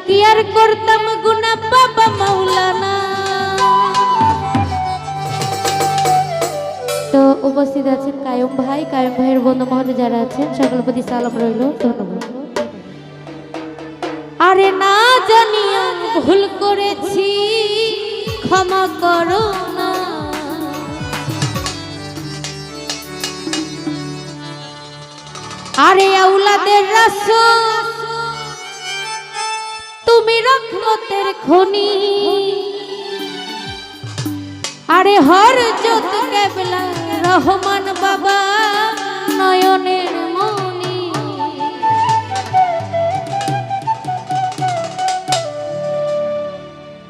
কি আর করতাম গুনা বাবা মাওলানা। তো উপস্থিত আছেন কায়ুম ভাই, কায়ুম ভাইয়ের বন্ধু মহলে যারা আছেন সকলের প্রতি সালাম রইল, ধন্যবাদ। আরে না জানিয়া ভুল করেছি ক্ষমা করো না, আরে আওলাদের রাসূল তুমি রহমতের খনি, আরে হযরত কেবলা রহমান বাবা নয়নের মনি।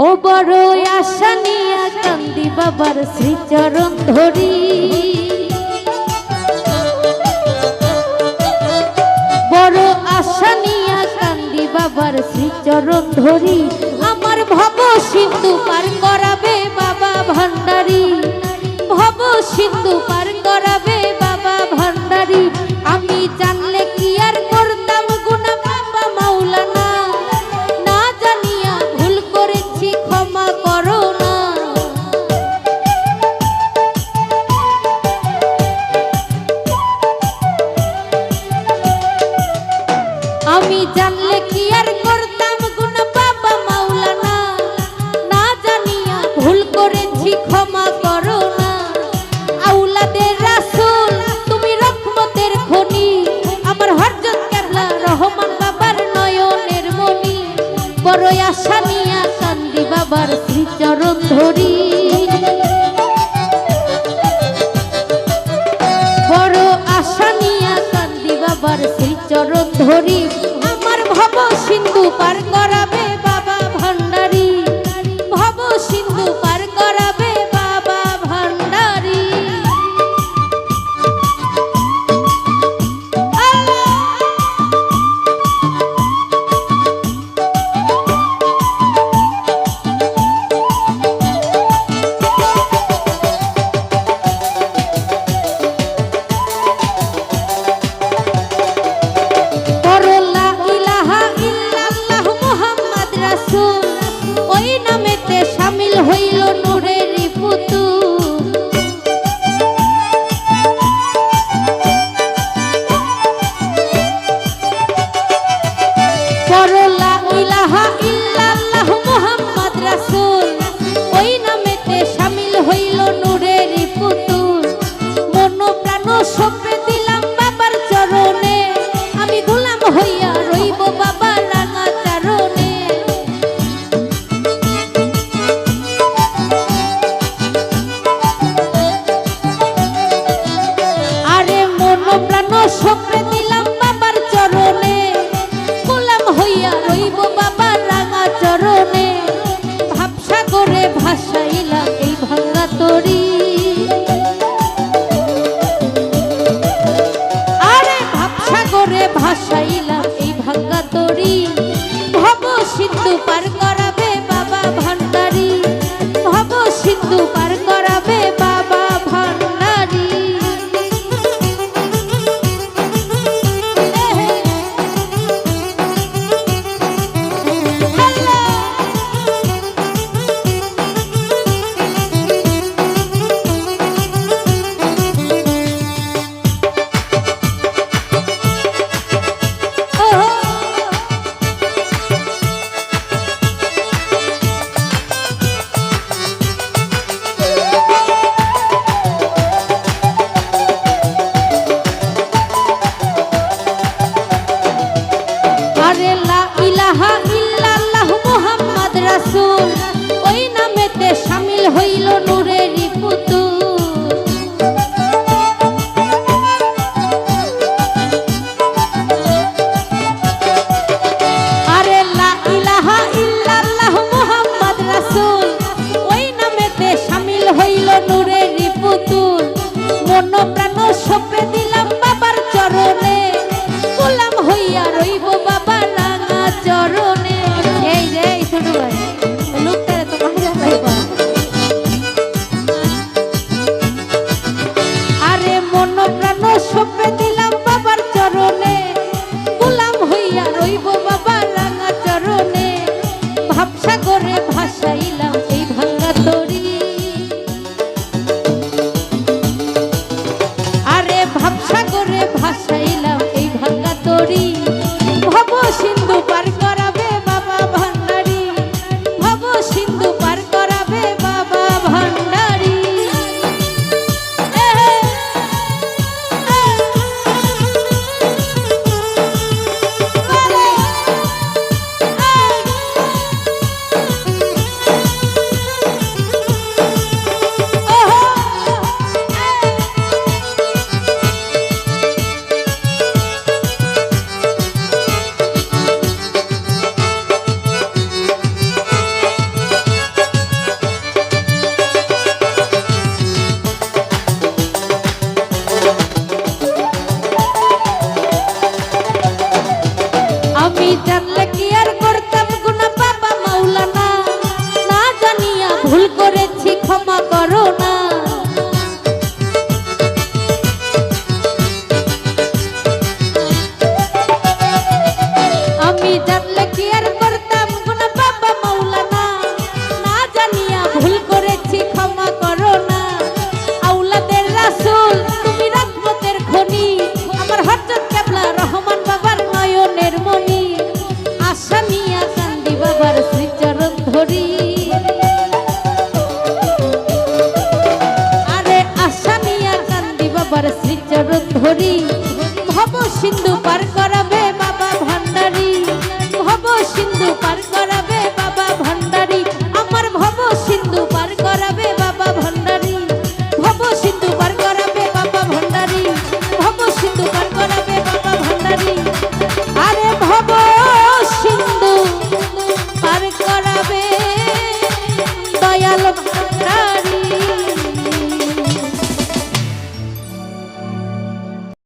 ও বড় আশা নিয়া কান্দি বাবার শ্রীচরণ ধরি, বড় আশা নিয়া কান্দি বাবার শ্রীচরণ ধরি। আমার ভব সিন্ধু পার করাবে বাবা ভান্ডারি, ভব সিন্ধু পার করাবে বাবা ভান্ডারি। আমি জানলে কি আর করতাম গুনাহ বাবা মাওলানা, না জানিয়া ভুল করেছি ক্ষমা করো না। আমি জানলে কি আর করতাম গুনাহ বাবা মাওলানা, না জানিয়া ভুল করেছি ক্ষমা করো না। আওলাদের রাসূল তুমি রহমতের খনি, আমার হযরত কেবলা রহমান বাবার নয়নের মনি। বড় আশা নিয়া কান্দি বাবার শ্রীচরণ ধরি, বড় আশা নিয়া কান্দি বাবার শ্রীচরণ ধরি। আমার ভব সিন্ধু পার করাবে বাবা ভান্ডারি, ভব সিন্ধু পার করাবে বাবা ভান্ডারি। ওই নামেতে শামিল হইল নূরেরই পুতুল, পড়ো লা ইলাহা ইল্লাল্লাহ মুহাম্মদ রাসূল, ওই নামেতে শামিল হইল নূরেরই পুতুল। মন প্রাণ সঁপে দিলাম বাবার চরণে, আমি গোলাম হইয়া রইব বাবার রাঙা চরণে। সঁপে দিলাম বাবার চরণে, গোলাম হইয়া রইব বাবার রাঙা চরণে। ভাবসাগরে ভাসাইলাম এই ভাঙা তরি, আরে ভাবসাগরে ভাসাইলাম এই ভাঙা তরি। ভব সিন্ধু পার করাবে বাবা ভান্ডারি, ভব সিন্ধু পার করাবে বাবা ভান্ডারি। ওই নামেতে শামিল হইল